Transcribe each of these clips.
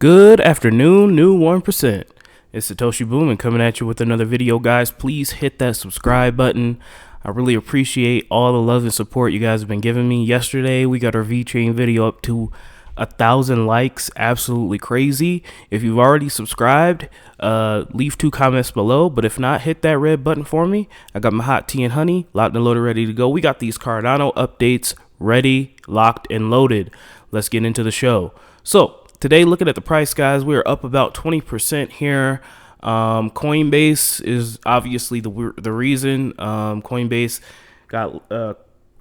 Good afternoon, new 1%. It's Satoshi Boomin coming at you with another video, guys. Please hit that subscribe button. I really appreciate all the love and support you guys have been giving me. Yesterday, we got our VeChain video up to 1,000 likes. Absolutely crazy. If you've already subscribed, leave 2 comments below. But if not, hit that red button for me. I got my hot tea and honey locked and loaded, ready to go. We got these Cardano updates ready, locked, and loaded. Let's get into the show. So today, looking at the price, guys, we are up about 20% here. Coinbase is obviously the reason. Coinbase got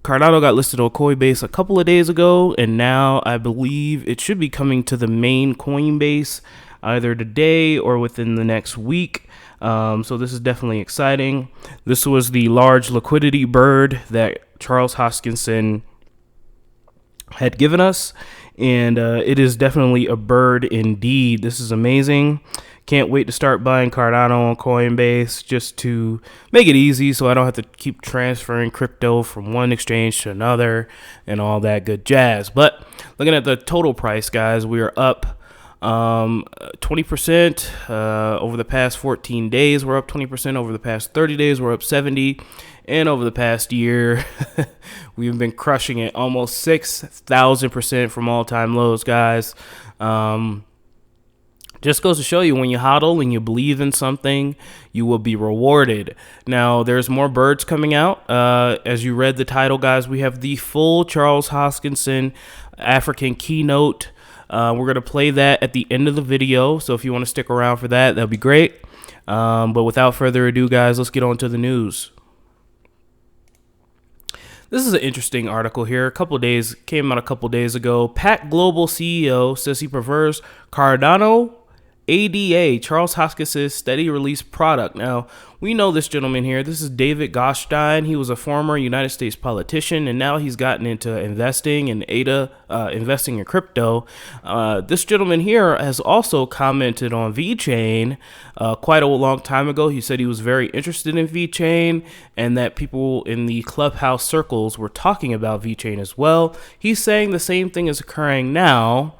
Cardano got listed on Coinbase a couple of days ago, and now I believe it should be coming to the main Coinbase either today or within the next week. So this is definitely exciting. This was the large liquidity bird that Charles Hoskinson had given us, and it is definitely a bird indeed. This is amazing. Can't wait to start buying Cardano on Coinbase just to make it easy so I don't have to keep transferring crypto from one exchange to another and all that good jazz. But looking at the total price, guys, we are up 20% over the past 14 days. We're up 20% over the past 30 days. We're up 70%. And over the past year, we've been crushing it, almost 6,000% from all-time lows, guys. Just goes to show you, when you hodl and you believe in something, you will be rewarded. Now, there's more birds coming out. As you read the title, guys, we have the full Charles Hoskinson African Keynote. We're going to play that at the end of the video, so if you want to stick around for that, that'll be great. But without further ado, guys, let's get on to the news. This is an interesting article here. Came out a couple days ago. Pact Global CEO says he prefers Cardano ADA, Charles Hoskinson's steady release product. Now, we know this gentleman here. This is David Goshstein. He was a former United States politician, and now he's gotten into investing in ADA, investing in crypto. This gentleman here has also commented on VeChain quite a long time ago. He said he was very interested in VeChain and that people in the Clubhouse circles were talking about VeChain as well. He's saying the same thing is occurring now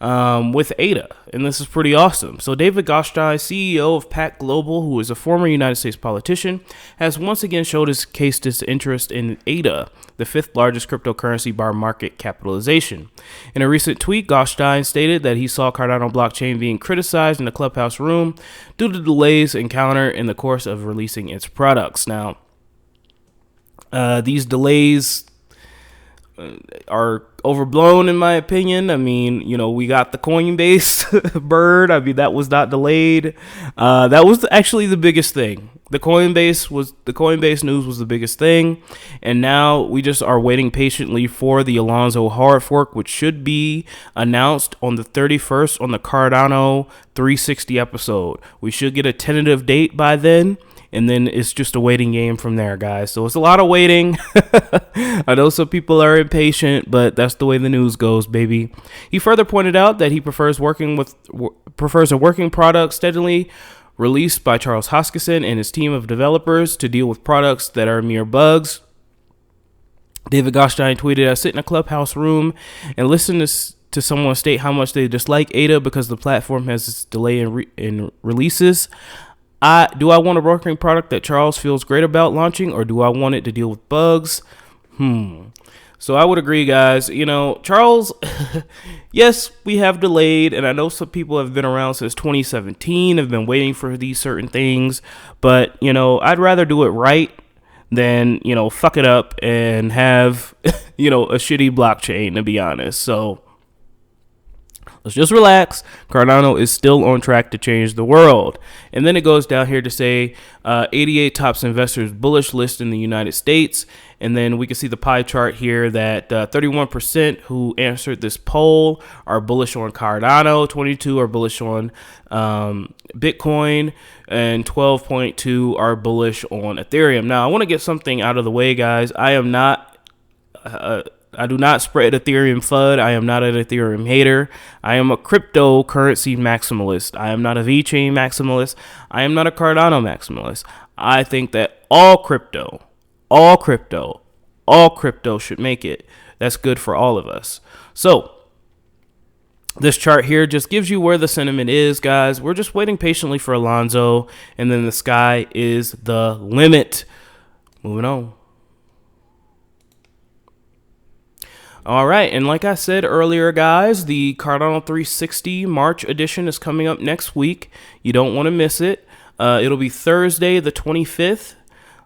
with ADA, and this is pretty awesome. So David Goshstein, CEO of Pact Global, who is a former United States politician, has once again showed his interest in ADA, the 5th largest cryptocurrency by market capitalization. In a recent tweet, Goshstein stated that he saw Cardano blockchain being criticized in the Clubhouse room due to delays encountered in the course of releasing its products. Now, these delays are overblown in my opinion. I mean, you know, we got the Coinbase bird. I mean, that was not delayed. That was actually the biggest thing. The Coinbase news was the biggest thing, and now we just are waiting patiently for the Alonzo hard fork, which should be announced on the 31st on the Cardano 360 episode. We should get a tentative date by then, and then it's just a waiting game from there, guys. So it's a lot of waiting. I know some people are impatient, but that's the way the news goes, baby. He further pointed out that he prefers a working product steadily released by Charles Hoskinson and his team of developers to deal with products that are mere bugs. David Goshstein tweeted, "I sit in a Clubhouse room and listen to someone state how much they dislike ADA because the platform has this delay in releases. Do I want a working product that Charles feels great about launching, or do I want it to deal with bugs?" So I would agree, guys. You know, Charles, yes, we have delayed, and I know some people have been around since 2017, have been waiting for these certain things, but, you know, I'd rather do it right than, you know, fuck it up and have, you know, a shitty blockchain, to be honest. So let's just relax. Cardano is still on track to change the world. And then it goes down here to say 88 tops investors bullish list in the United States. And then we can see the pie chart here that 31% who answered this poll are bullish on Cardano, 22 are bullish on Bitcoin, and 12.2 are bullish on Ethereum. Now, I want to get something out of the way, guys. I do not spread Ethereum FUD. I am not an Ethereum hater. I am a cryptocurrency maximalist. I am not a VeChain maximalist. I am not a Cardano maximalist. I think that all crypto should make it. That's good for all of us. So This chart here just gives you where the sentiment is, guys. We're just waiting patiently for Alonzo, and then the sky is the limit. Moving on. All right, and like I said earlier, guys, the Cardano 360 March edition is coming up next week. You don't want to miss it. It'll be Thursday, the 25th.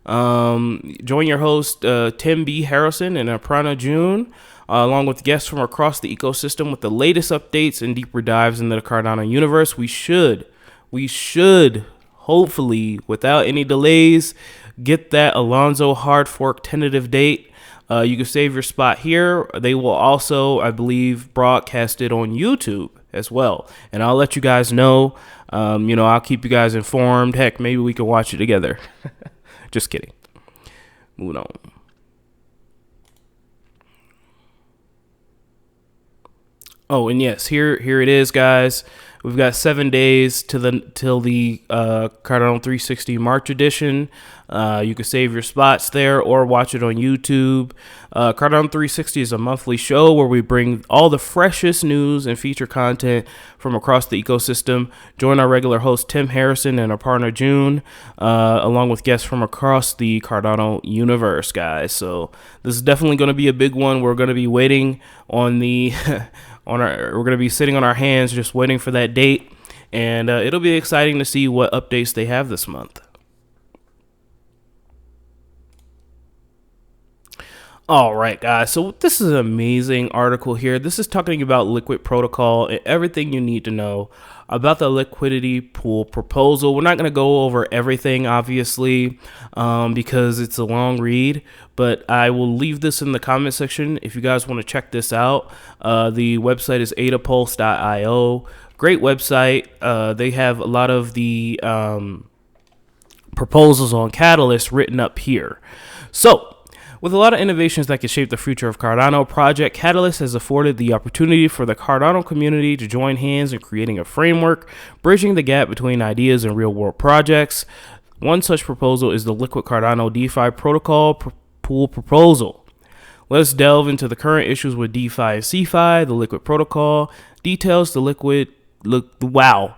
Join your host, Tim B. Harrison and Aparna June, along with guests from across the ecosystem with the latest updates and deeper dives into the Cardano universe. We should, hopefully, without any delays, get that Alonzo hard fork tentative date. You can save your spot here. They will also, I believe, broadcast it on YouTube as well. And I'll let you guys know. I'll keep you guys informed. Heck, maybe we can watch it together. Just kidding. Moving on. Oh, and yes, here it is, guys. We've got 7 days till the Cardano 360 March edition. You can save your spots there or watch it on YouTube. Cardano 360 is a monthly show where we bring all the freshest news and feature content from across the ecosystem. Join our regular host Tim Harrison and Aparna June, along with guests from across the Cardano universe, guys. So this is definitely going to be a big one. We're going to be waiting on the we're going to be sitting on our hands just waiting for that date, and it'll be exciting to see what updates they have this month. All right, guys, so this is an amazing article here. This is talking about Liquid Protocol and everything you need to know about the liquidity pool proposal. We're not going to go over everything, obviously, because it's a long read, but I will leave this in the comment section if you guys want to check this out. The website is adapulse.io. Great website. They have a lot of the proposals on Catalyst written up here. So, with a lot of innovations that can shape the future of Cardano, Project Catalyst has afforded the opportunity for the Cardano community to join hands in creating a framework, bridging the gap between ideas and real-world projects. One such proposal is the Liquid Cardano DeFi Protocol Pool Proposal. Let's delve into the current issues with DeFi and CeFi, the Liquid Protocol, details the Liquid... Wow.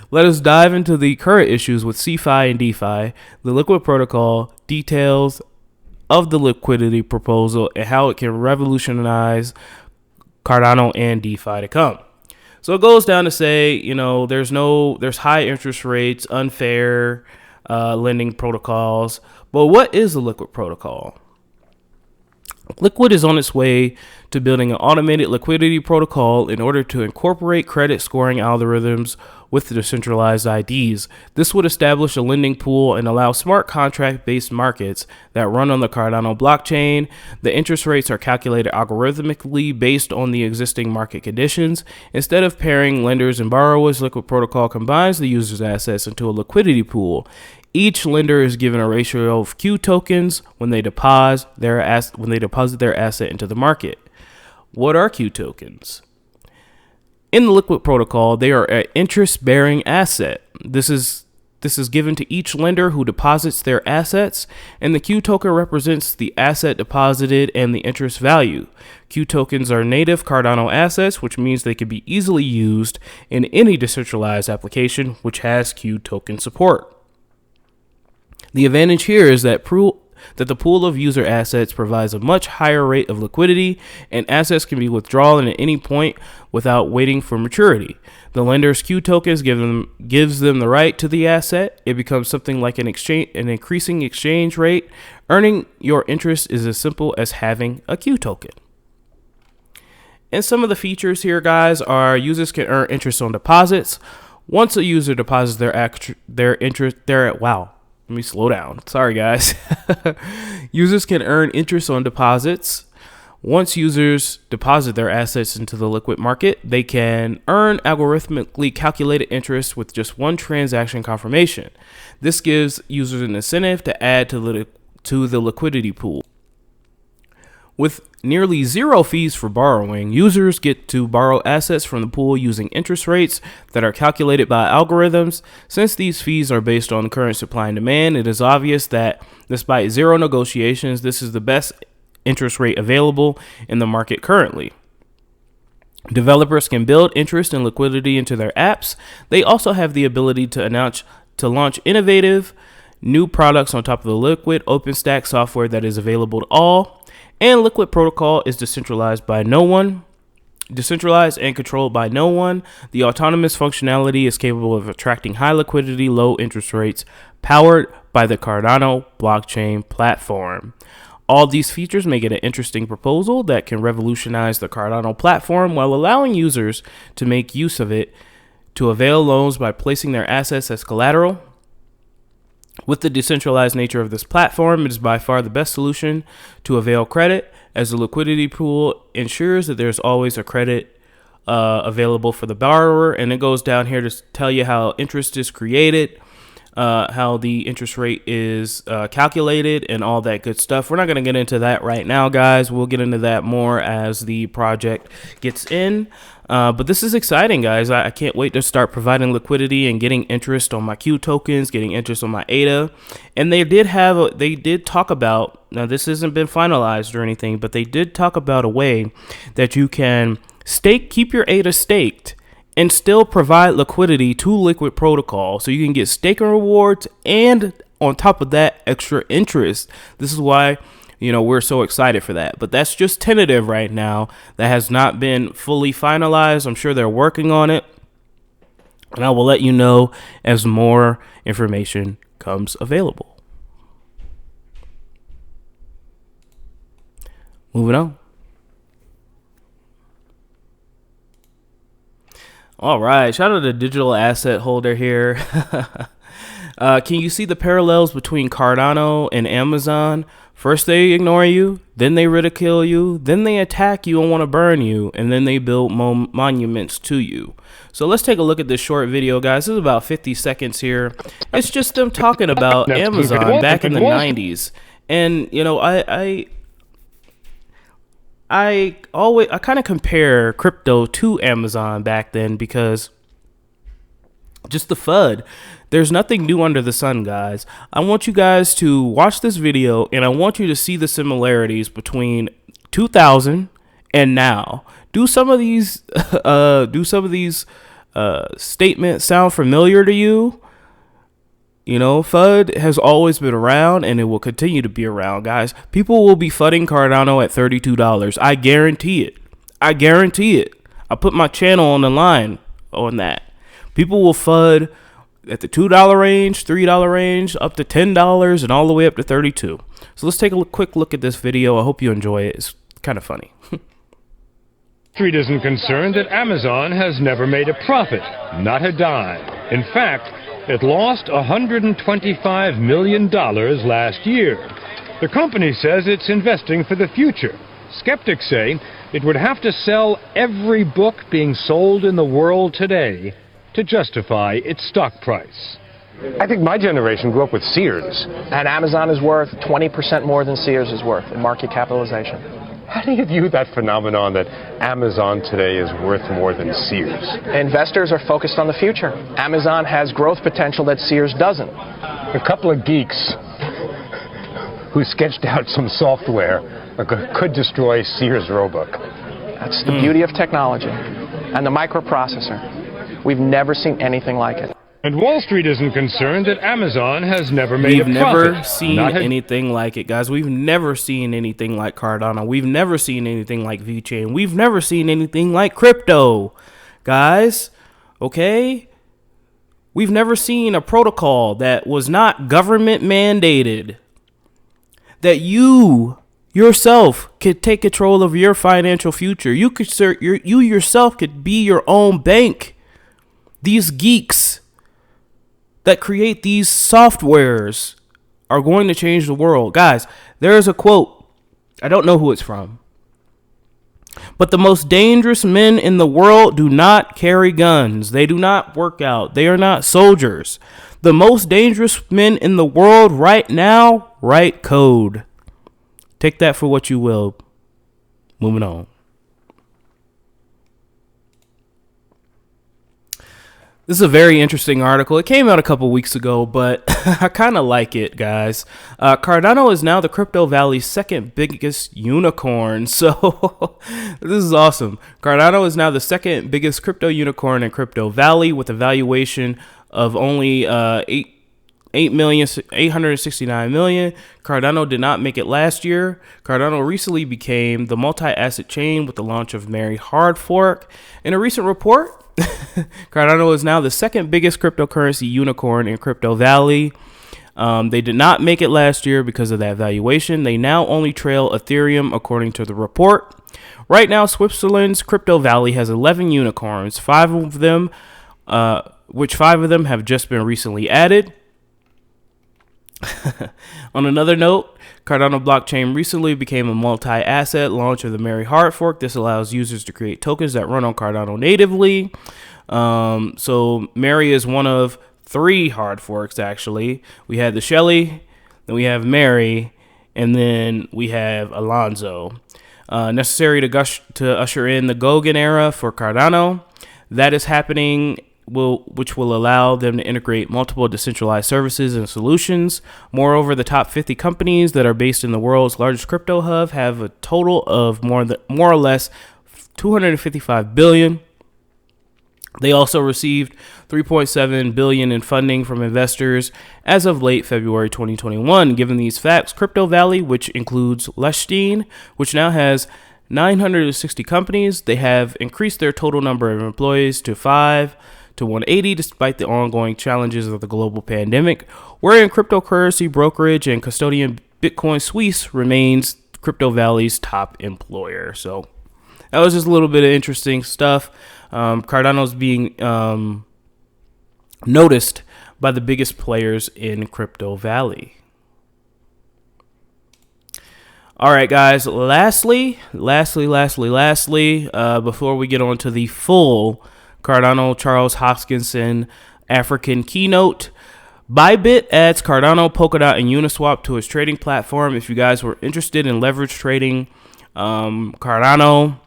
Let us dive into the current issues with CeFi and DeFi, the Liquid Protocol, details of the liquidity proposal, and how it can revolutionize Cardano and DeFi to come. So it goes down to say, there's high interest rates, unfair lending protocols. But what is the Liquid Protocol? Liquid is on its way to building an automated liquidity protocol in order to incorporate credit scoring algorithms with decentralized IDs. This would establish a lending pool and allow smart contract-based markets that run on the Cardano blockchain. The interest rates are calculated algorithmically based on the existing market conditions. Instead of pairing lenders and borrowers, Liquid Protocol combines the user's assets into a liquidity pool. Each lender is given a ratio of Q tokens when they deposit their asset into the market. What are Q tokens? In the Liquid Protocol, they are an interest-bearing asset. This is given to each lender who deposits their assets, and the Q token represents the asset deposited and the interest value. Q tokens are native Cardano assets, which means they can be easily used in any decentralized application which has Q token support. The advantage here is that the pool of user assets provides a much higher rate of liquidity, and assets can be withdrawn at any point without waiting for maturity. The lender's Q tokens gives them the right to the asset. It becomes something like an increasing exchange rate. Earning your interest is as simple as having a Q token. And some of the features here, guys, are users can earn interest on deposits. Once a user deposits their interest, let me slow down. Sorry, guys. Users can earn interest on deposits. Once users deposit their assets into the liquid market, they can earn algorithmically calculated interest with just one transaction confirmation. This gives users an incentive to add to the liquidity pool. With nearly zero fees for borrowing, users get to borrow assets from the pool using interest rates that are calculated by algorithms. Since these fees are based on current supply and demand, it is obvious that despite zero negotiations, this is the best interest rate available in the market currently. Developers can build interest and liquidity into their apps. They also have the ability to launch innovative new products on top of the Liquid OpenStack software that is available to all. And Liquid Protocol is decentralized and controlled by no one. The autonomous functionality is capable of attracting high liquidity, low interest rates, powered by the Cardano blockchain platform. All these features make it an interesting proposal that can revolutionize the Cardano platform while allowing users to make use of it to avail loans by placing their assets as collateral. With the decentralized nature of this platform, it is by far the best solution to avail credit, as the liquidity pool ensures that there's always a credit available for the borrower. And it goes down here to tell you how interest is created, how the interest rate is calculated, and all that good stuff. We're not going to get into that right now, guys. We'll get into that more as the project gets in. But this is exciting, guys. I can't wait to start providing liquidity and getting interest on my Q tokens, getting interest on my ADA. And they did talk about, now this hasn't been finalized or anything, but they did talk about a way that you can keep your ADA staked and still provide liquidity to Liquid Protocol, so you can get staking rewards and on top of that, extra interest. This is why, we're so excited for that. But that's just tentative right now. That has not been fully finalized. I'm sure they're working on it, and I will let you know as more information comes available. Moving on. All right, shout out to digital asset holder here. Can you see the parallels between Cardano and Amazon? First they ignore you, then they ridicule you, then they attack you and want to burn you, and then they build monuments to you. So let's take a look at this short video, guys. This is about 50 seconds here. It's just them talking about Amazon back in the 90s. And, I kind of compare crypto to Amazon back then, because just the FUD. There's nothing new under the sun, guys. I want you guys to watch this video, and I want you to see the similarities between 2000 and now. Do some of these statements sound familiar to you? FUD has always been around, and it will continue to be around, guys. People will be FUDding Cardano at $32. I guarantee it. I put my channel on the line on that. People will FUD at the $2 range, $3 range, up to $10, and all the way up to $32. So let's take a quick look at this video. I hope you enjoy it. It's kind of funny. Street isn't concerned that Amazon has never made a profit, not a dime. In fact, it lost $125 million last year. The company says it's investing for the future. Skeptics say it would have to sell every book being sold in the world today to justify its stock price. I think my generation grew up with Sears. And Amazon is worth 20% more than Sears is worth in market capitalization. How do you view that phenomenon that Amazon today is worth more than Sears? Investors are focused on the future. Amazon has growth potential that Sears doesn't. A couple of geeks who sketched out some software could destroy Sears Roebuck. That's the beauty of technology and the microprocessor. We've never seen anything like it. And Wall Street isn't concerned that Amazon has never made a profit. We've never seen anything like it, guys. We've never seen anything like Cardano. We've never seen anything like VeChain. We've never seen anything like crypto, guys. Okay? We've never seen a protocol that was not government mandated, that you yourself could take control of your financial future. You yourself could be your own bank. These geeks that create these softwares are going to change the world. Guys, there is a quote. I don't know who it's from. But the most dangerous men in the world do not carry guns. They do not work out. They are not soldiers. The most dangerous men in the world right now write code. Take that for what you will. Moving on. This is a very interesting article. It came out a couple weeks ago, but I kind of like it, guys. Cardano is now the Crypto Valley's second biggest unicorn. So this is awesome. Cardano is now the second biggest crypto unicorn in Crypto Valley with a valuation of only 869 million. Cardano did not make it last year. Cardano recently became the multi-asset chain with the launch of Mary hard fork. In a recent report, Cardano is now the second biggest cryptocurrency unicorn in Crypto Valley. They did not make it last year because of that valuation. They now only trail Ethereum, according to the report. Right now, Switzerland's Crypto Valley has 11 unicorns, five of them have just been recently added. On another note, Cardano blockchain recently became a multi-asset launch of the Mary hard fork. This allows users to create tokens that run on Cardano natively. So Mary is one of 3 hard forks, actually. We had the Shelly, then we have Mary, and then we have Alonzo. Necessary to usher in the Goguen era for Cardano. That is happening, which will allow them to integrate multiple decentralized services and solutions. Moreover, the top 50 companies that are based in the world's largest crypto hub have a total of more or less 255 billion. They also received 3.7 billion in funding from investors as of late February 2021. Given these facts, Crypto Valley, which includes Liechtenstein, which now has 960 companies, they have increased their total number of employees to 5 to 180 despite the ongoing challenges of the global pandemic, wherein cryptocurrency brokerage and custodian Bitcoin Suisse remains Crypto Valley's top employer. So that was just a little bit of interesting stuff. Cardano's being noticed by the biggest players in Crypto Valley. All right, guys, lastly, before we get on to the full Cardano Charles Hoskinson African keynote, Bybit adds Cardano, Polkadot, and Uniswap to its trading platform. If you guys were interested in leverage trading Cardano,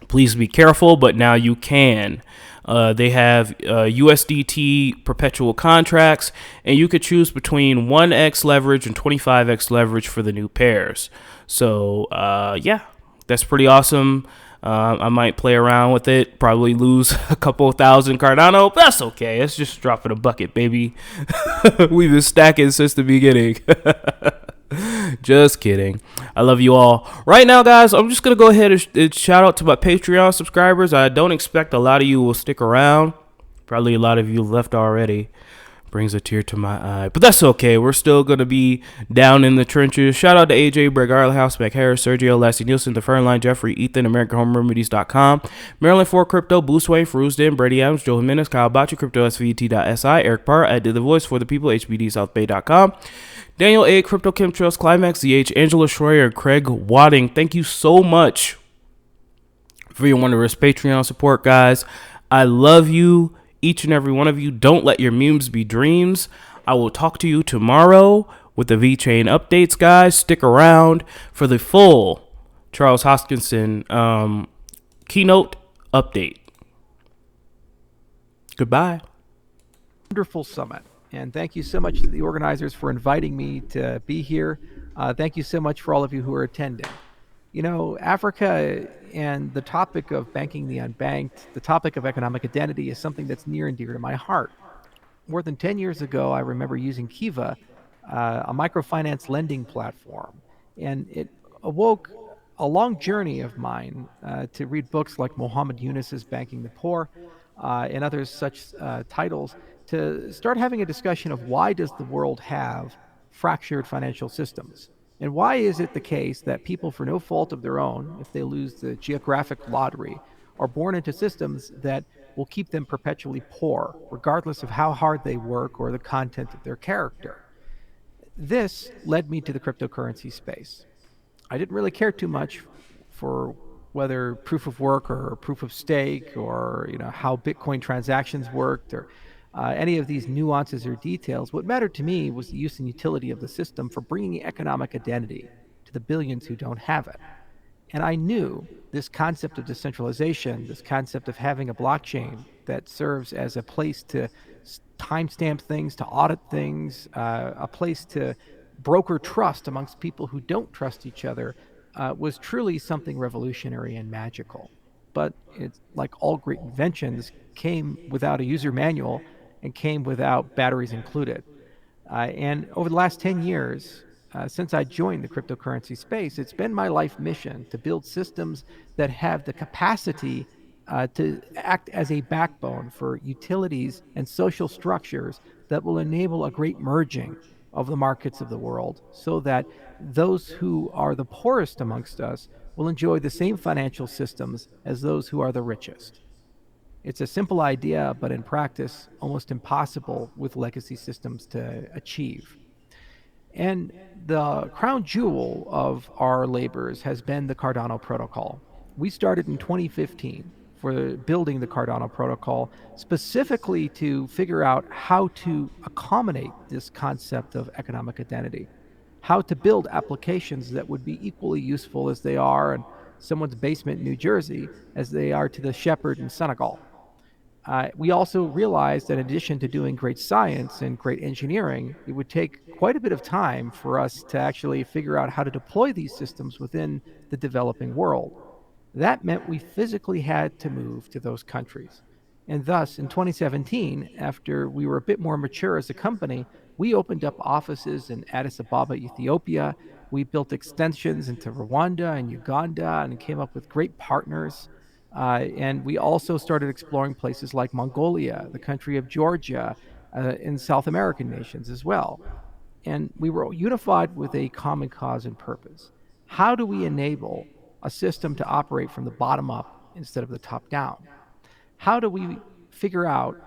please be careful, but now you can. They have USDT perpetual contracts, and you could choose between 1x leverage and 25x leverage for the new pairs. So, yeah, that's pretty awesome. I might play around with it, probably lose a couple thousand Cardano, but that's okay. It's just dropping a bucket, baby. We've been stacking since the beginning. Just kidding. I love you all. Right now, guys, I'm just going to go ahead and shout out to my Patreon subscribers. I don't expect a lot of you will stick around. Probably a lot of you left already. Brings a tear to my eye. But that's okay. We're still going to be down in the trenches. Shout out to AJ, Bregar, House, Mac Harris, Sergio, Lassie Nielsen, The Fernline, Jeffrey, Ethan, AmericanHomeRemedies.com, Maryland 4 Crypto, Bruce Wayne, Feruz Den, Brady Adams, Joe Jimenez, Kyle Bacci, CryptoSVT.si, Eric Parr, I did the voice for the people, HBDSouthBay.com, Daniel A, Crypto Chemtrails, Climax, ZH, Angela Schroyer, and Craig Wadding. Thank you so much for your wondrous Patreon support, guys. I love you, each and every one of you. Don't let your memes be dreams. I will talk to you tomorrow with the VeChain updates, guys. Stick around for the full Charles Hoskinson keynote update. Goodbye. Wonderful summit. And thank you so much to the organizers for inviting me to be here. Thank you so much for all of you who are attending. You know, Africa and the topic of banking the unbanked, the topic of economic identity is something that's near and dear to my heart. More than 10 years ago, I remember using Kiva, a microfinance lending platform, and it awoke a long journey of mine to read books like Muhammad Yunus's Banking the Poor and others such titles, to start having a discussion of why does the world have fractured financial systems? And why is it the case that people, for no fault of their own, if they lose the geographic lottery, are born into systems that will keep them perpetually poor, regardless of how hard they work or the content of their character? This led me to the cryptocurrency space. I didn't really care too much for whether proof of work or proof of stake or how Bitcoin transactions worked or any of these nuances or details. What mattered to me was the use and utility of the system for bringing economic identity to the billions who don't have it. And I knew this concept of decentralization, this concept of having a blockchain that serves as a place to timestamp things, to audit things, a place to broker trust amongst people who don't trust each other, was truly something revolutionary and magical. But it's like all great inventions, came without a user manual and came without batteries included. And over the last 10 years, since I joined the cryptocurrency space, it's been my life mission to build systems that have the capacity to act as a backbone for utilities and social structures that will enable a great merging of the markets of the world so that those who are the poorest amongst us will enjoy the same financial systems as those who are the richest. It's a simple idea, but in practice, almost impossible with legacy systems to achieve. And the crown jewel of our labors has been the Cardano protocol. We started in 2015 for building the Cardano protocol, specifically to figure out how to accommodate this concept of economic identity, how to build applications that would be equally useful as they are in someone's basement in New Jersey as they are to the shepherd in Senegal. We also realized that in addition to doing great science and great engineering, it would take quite a bit of time for us to actually figure out how to deploy these systems within the developing world. That meant we physically had to move to those countries. And thus, in 2017, after we were a bit more mature as a company, we opened up offices in Addis Ababa, Ethiopia. We built extensions into Rwanda and Uganda and came up with great partners. And we also started exploring places like Mongolia, the country of Georgia, and South American nations as well. And we were unified with a common cause and purpose. How do we enable a system to operate from the bottom up instead of the top down? How do we figure out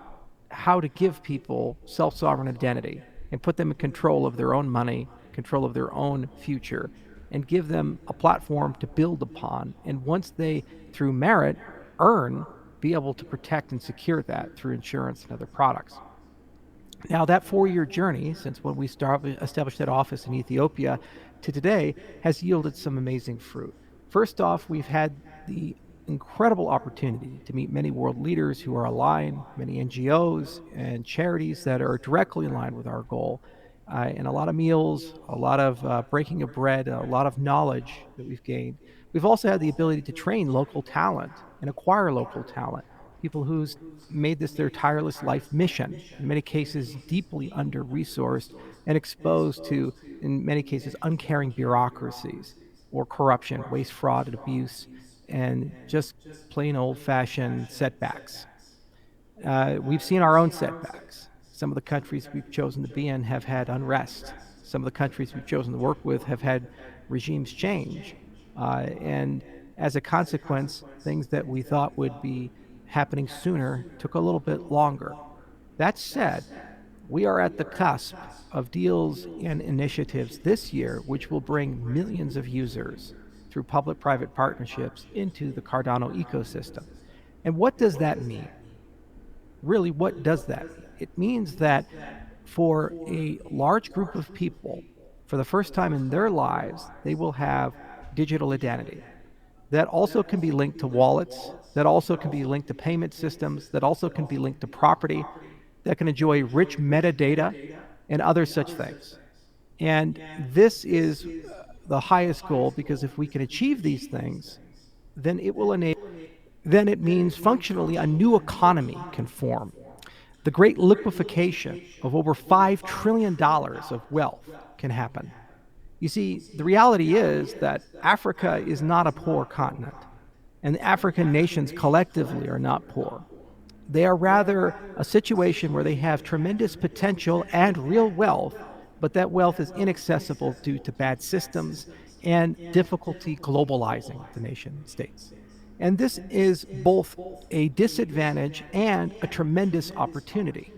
how to give people self-sovereign identity and put them in control of their own money, control of their own future, and give them a platform to build upon? And once they, through merit, earn, be able to protect and secure that through insurance and other products. Now, that 4-year journey, since when we established that office in Ethiopia to today, has yielded some amazing fruit. First off, we've had the incredible opportunity to meet many world leaders who are aligned, many NGOs and charities that are directly in line with our goal, and a lot of meals, a lot of breaking of bread, a lot of knowledge that we've gained. We've also had the ability to train local talent and acquire local talent, people who's made this their tireless life mission, in many cases deeply under-resourced and exposed to, in many cases, uncaring bureaucracies or corruption, waste, fraud, and abuse, and just plain old-fashioned setbacks. We've seen our own setbacks. Some of the countries we've chosen to be in have had unrest. Some of the countries we've chosen to work with have had regimes change. And as a consequence, things that we thought would be happening sooner took a little bit longer. That said, we are at the cusp of deals and initiatives this year which will bring millions of users through public-private partnerships into the Cardano ecosystem. And what does that mean? Really, what does that mean? It means that for a large group of people, for the first time in their lives, they will have digital identity. That also can be linked to wallets, that also can be linked to payment systems, that also can be linked to property, that can enjoy rich metadata and other such things. And this is the highest goal, because if we can achieve these things, then it will enable, then it means functionally a new economy can form. The great liquefaction of over $5 trillion of wealth can happen. You see, the reality is that Africa is not a poor continent, and the African nations collectively are not poor. They are rather a situation where they have tremendous potential and real wealth, but that wealth is inaccessible due to bad systems and difficulty globalizing the nation states. And this is both a disadvantage and a tremendous opportunity.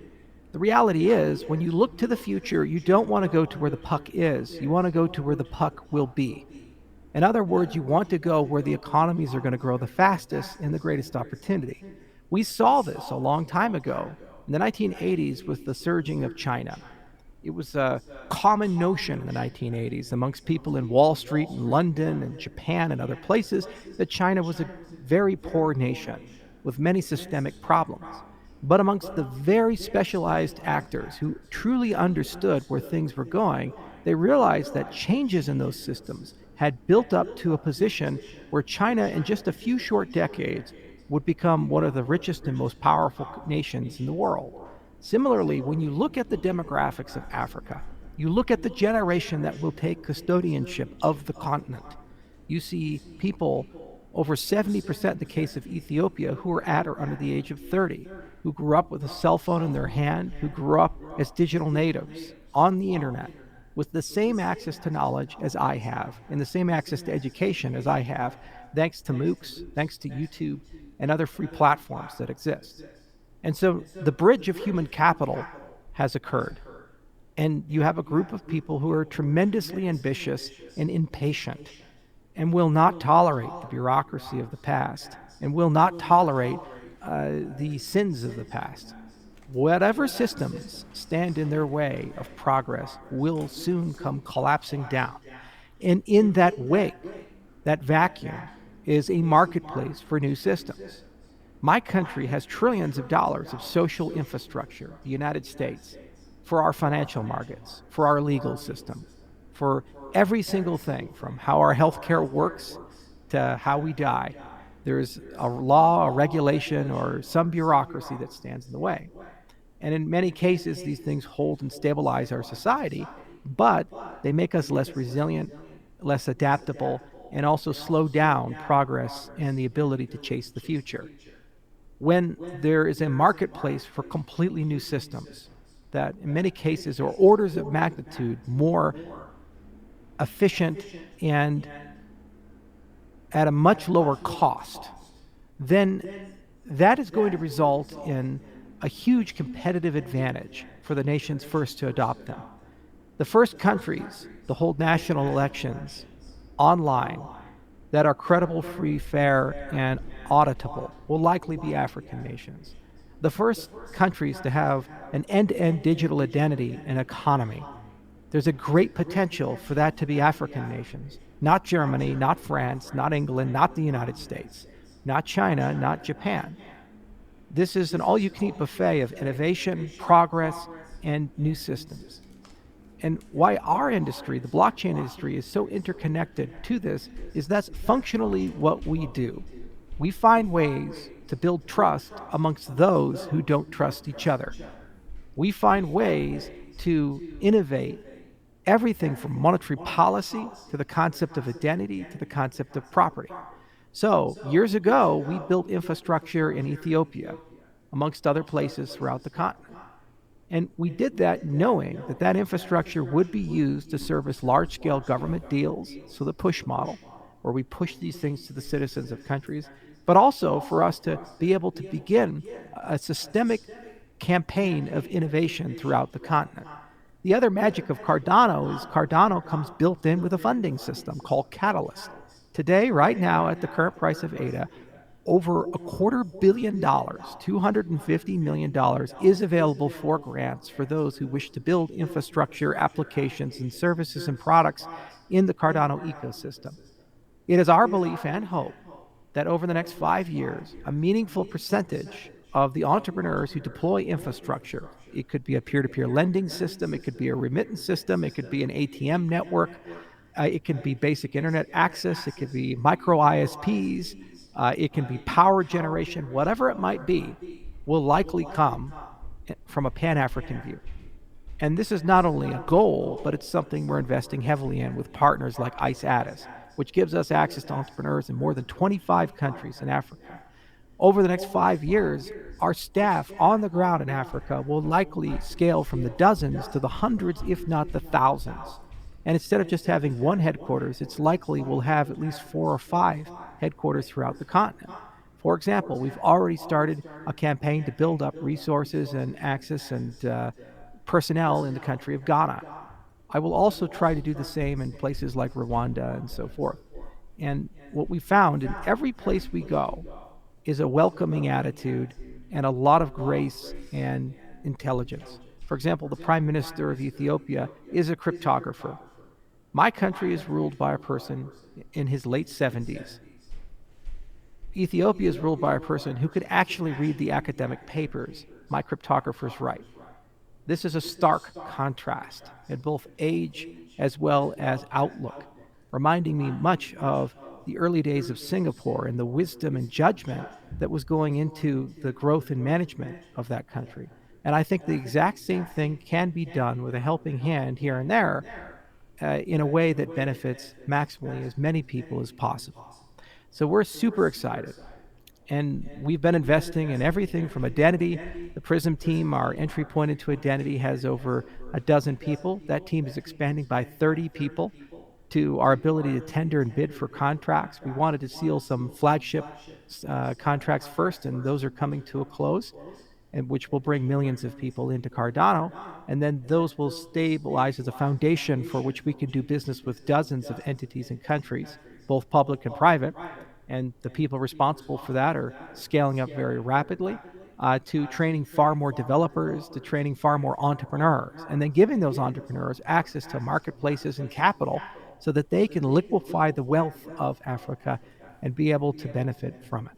The reality is, when you look to the future, you don't want to go to where the puck is. You want to go to where the puck will be. In other words, you want to go where the economies are going to grow the fastest and the greatest opportunity. We saw this a long time ago, in the 1980s, with the surging of China. It was a common notion in the 1980s amongst people in Wall Street and London and Japan and other places that China was a very poor nation with many systemic problems. But amongst the very specialized actors who truly understood where things were going, they realized that changes in those systems had built up to a position where China, in just a few short decades, would become one of the richest and most powerful nations in the world. Similarly, when you look at the demographics of Africa, you look at the generation that will take custodianship of the continent, you see people, over 70% in the case of Ethiopia, who are at or under the age of 30, who grew up with a cell phone in their hand, who grew up as digital natives on the internet, with the same access to knowledge as I have, and the same access to education as I have, thanks to MOOCs, thanks to YouTube, and other free platforms that exist. And so the bridge of human capital has occurred. And you have a group of people who are tremendously ambitious and impatient and will not tolerate the bureaucracy of the past and will not tolerate the sins of the past. Whatever systems stand in their way of progress will soon come collapsing down. And in that wake, that vacuum, is a marketplace for new systems. My country has trillions of dollars of social infrastructure, the United States, for our financial markets, for our legal system, for every single thing, from how our healthcare works to how we die. There's a law, a regulation, or some bureaucracy that stands in the way. And in many cases, these things hold and stabilize our society, but they make us less resilient, less adaptable, and also slow down progress and the ability to chase the future. When there is a marketplace for completely new systems that in many cases are orders of magnitude more efficient and at a much lower cost, then that is going to result in a huge competitive advantage for the nations first to adopt them. The first countries to hold national elections online that are credible, free, fair, and auditable will likely be African nations. The first countries to have an end-to-end digital identity and economy, there's a great potential for that to be African nations. Not Germany, not France, not England, not the United States, not China, not Japan. This is an all-you-can-eat buffet of innovation, progress, and new systems. And why our industry, the blockchain industry, is so interconnected to this is that's functionally what we do. We find ways to build trust amongst those who don't trust each other. We find ways to innovate everything from monetary policy to the concept of identity to the concept of property. So years ago, we built infrastructure in Ethiopia, amongst other places throughout the continent. And we did that knowing that that infrastructure would be used to service large-scale government deals, so the push model, where we push these things to the citizens of countries, but also for us to be able to begin a systemic campaign of innovation throughout the continent. The other magic of Cardano is Cardano comes built in with a funding system called Catalyst. Today, right now, at the current price of ADA, over $250 million, $250 million is available for grants for those who wish to build infrastructure, applications, and services and products in the Cardano ecosystem. It is our belief and hope that over the next 5 years, a meaningful percentage of the entrepreneurs who deploy infrastructure, it could be a peer-to-peer lending system, it could be a remittance system, it could be an ATM network, it can be basic internet access, it could be micro ISPs, it can be power generation, whatever it might be, will likely come from a Pan-African view. And this is not only a goal, but it's something we're investing heavily in with partners like ICE Addis, which gives us access to entrepreneurs in more than 25 countries in Africa. Over the next 5 years, our staff on the ground in Africa will likely scale from the dozens to the hundreds, if not the thousands. And instead of just having one headquarters, it's likely we'll have at least 4 or 5 headquarters throughout the continent. For example, we've already started a campaign to build up resources and access and personnel in the country of Ghana. I will also try to do the same in places like Rwanda and so forth. And what we found in every place we go is a welcoming attitude and a lot of grace and intelligence. For example, the Prime Minister of Ethiopia is a cryptographer. My country is ruled by a person in his late 70s. Ethiopia is ruled by a person who could actually read the academic papers my cryptographers write. This is a stark contrast in both age as well as outlook, reminding me much of the early days of Singapore and the wisdom and judgment that was going into the growth and management of that country. And I think the exact same thing can be done with a helping hand here and there in a way that benefits maximally as many people as possible. So we're super excited. And we've been investing in everything from identity. The Prism team, our entry point into identity, has over a dozen people. That team is expanding by 30 people to our ability to tender and bid for contracts. We wanted to seal some flagship contracts first, and those are coming to a close, and which will bring millions of people into Cardano. And then those will stabilize as a foundation for which we can do business with dozens of entities and countries, both public and private. And the people responsible for that are scaling up very rapidly to training far more developers, to training far more entrepreneurs, and then giving those entrepreneurs access to marketplaces and capital so that they can liquefy the wealth of Africa and be able to benefit from it.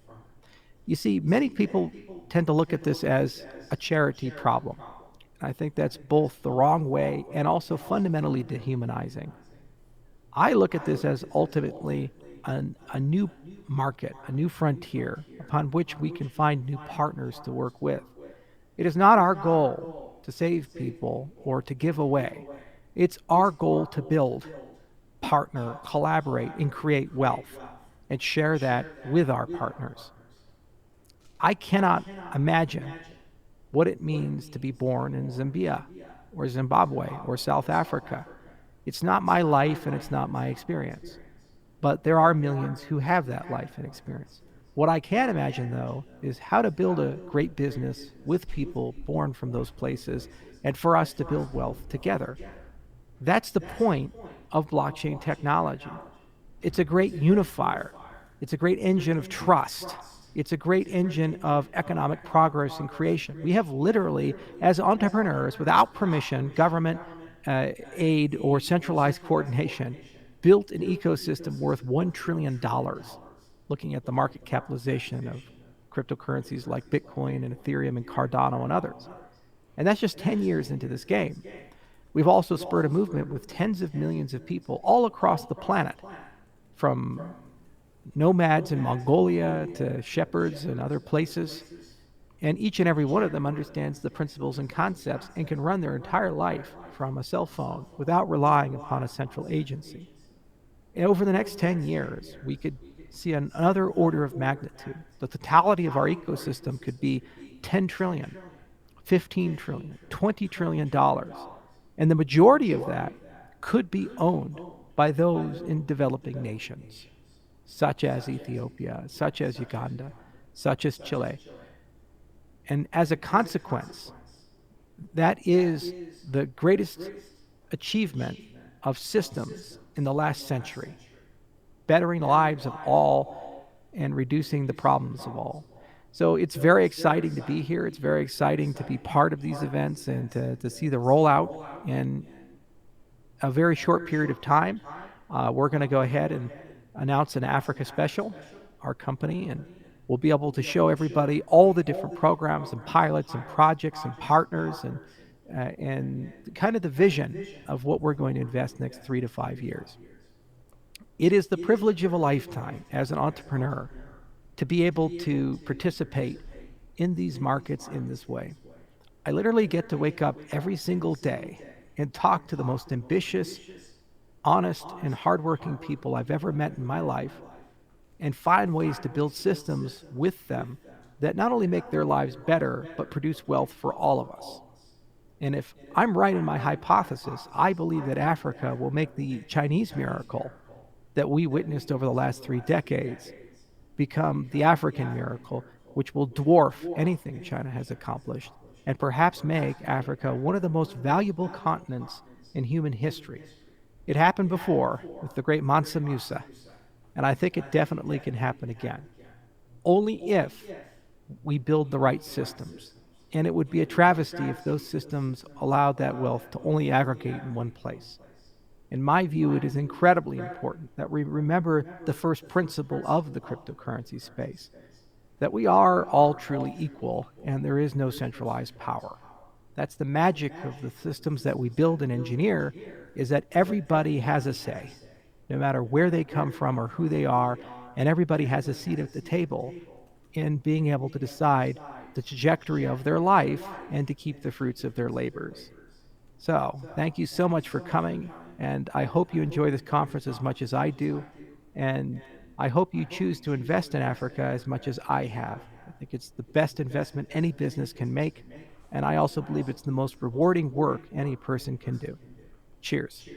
You see, many people tend to look at this as a charity problem. I think that's both the wrong way and also fundamentally dehumanizing. I look at this as ultimately a new market, a new frontier upon which we can find new partners to work with. It is not our goal to save people or to give away. It's our goal to build, partner, collaborate, and create wealth and share that with our partners. I cannot imagine what it means to be born in Zambia or Zimbabwe or South Africa. It's not my life and it's not my experience. But there are millions who have that life and experience. What I can imagine, though, is how to build a great business with people born from those places and for us to build wealth together. That's the point of blockchain technology. It's a great unifier. It's a great engine of trust. It's a great engine of economic progress and creation. We have literally, as entrepreneurs, without permission, government aid, or centralized coordination, built an ecosystem worth $1 trillion, looking at the market capitalization of cryptocurrencies like Bitcoin and Ethereum and Cardano and others. And that's just 10 years into this game. We've also spurred a movement with tens of millions of people all across the planet, from nomads in Mongolia to shepherds in other places. And each and every one of them understands the principles and concepts and can run their entire life from a cell phone without relying upon a central agency. And over the next 10 years, we could see another order of magnitude. The totality of our ecosystem could be 10 trillion, 15 trillion, $20 trillion. And the majority of that could be owned by those in developing nations, such as Ethiopia, such as Uganda, such as Chile. And as a consequence, that is the greatest achievement of systems in the last century, bettering the lives of all and reducing the problems of all. So it's very exciting to be here. It's very exciting to be part of these events and to see the rollout in a very short period of time. We're going to go ahead and announce an Africa special, our company, and we'll be able to show everybody all the different programs and pilots and projects and partners and kind of the vision of what we're going to invest next 3 to 5 years. It is the privilege of a lifetime as an entrepreneur to be able to participate in these markets in this way. I literally get to wake up every single day and talk to the most ambitious, honest, and hardworking people I've ever met in my life and find ways to build systems with them that not only make their lives better, but produce wealth for all of us. And if I'm right in my hypothesis, I believe that Africa will make the Chinese miracle that we witnessed over the last 3 decades become the African miracle, which will dwarf anything China has accomplished, and perhaps make Africa one of the most valuable continents in human history. It happened before with the great Mansa Musa, and I think it definitely can happen again. Only if we build the right systems And it would be a travesty if those systems allowed that wealth to only aggregate in one place. In my view, it is incredibly important that we remember the first principle of the cryptocurrency space, that we are all truly equal and there is no centralized power. That's the magic of the systems that we build and engineer, is that everybody has a say, no matter where they come from or who they are, and everybody has a seat at the table in being able to decide the trajectory of their life and to keep the fruits of their labors. So, thank you so much for coming, and I hope you enjoy this conference as much as I do, and I hope you choose to invest in Africa as much as I have. I think it's the best investment any business can make, and I also believe it's the most rewarding work any person can do. Cheers.